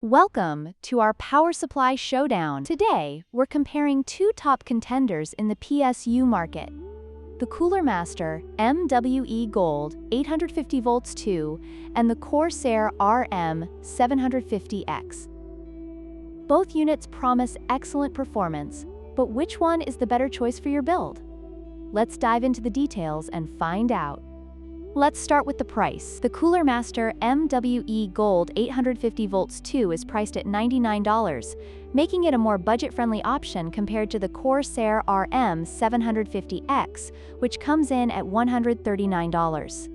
Welcome to our power supply showdown. Today, we're comparing two top contenders in the PSU market. The Cooler Master MWE Gold 850 volts 2 and the CORSAIR RM750x. Both units promise excellent performance, but which one is the better choice for your build? Let's dive into the details and find out. Let's start with the price. The Cooler Master MWE Gold 850 volts 2 is priced at $99, making it a more budget-friendly option compared to the CORSAIR RM750x, which comes in at $139.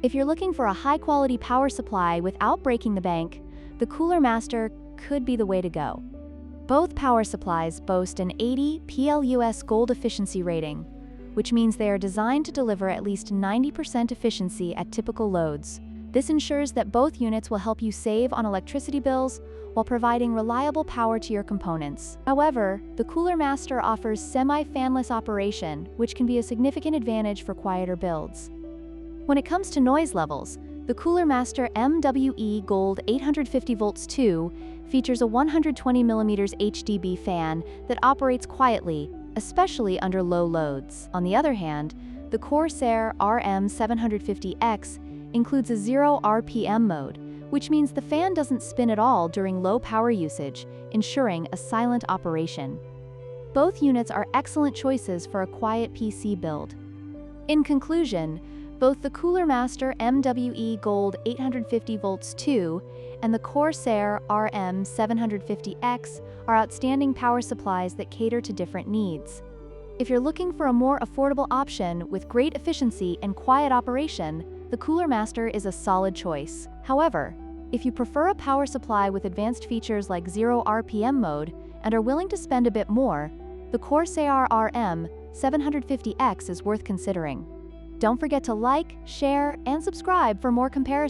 If you're looking for a high-quality power supply without breaking the bank, the Cooler Master could be the way to go. Both power supplies boast an 80 PLUS Gold efficiency rating, which means they are designed to deliver at least 90% efficiency at typical loads. This ensures that both units will help you save on electricity bills while providing reliable power to your components. However, the Cooler Master offers semi-fanless operation, which can be a significant advantage for quieter builds. When it comes to noise levels, the Cooler Master MWE Gold 850 volts 2 features a 120mm HDB fan that operates quietly, especially under low loads. On the other hand, the CORSAIR RM750x includes a 0 RPM mode, which means the fan doesn't spin at all during low power usage, ensuring a silent operation. Both units are excellent choices for a quiet PC build. In conclusion, both the Cooler Master MWE Gold 850 volts 2 and the CORSAIR RM750x are outstanding power supplies that cater to different needs. If you're looking for a more affordable option with great efficiency and quiet operation, the Cooler Master is a solid choice. However, if you prefer a power supply with advanced features like 0 RPM mode and are willing to spend a bit more, the CORSAIR RM750x is worth considering. Don't forget to like, share, and subscribe for more comparisons.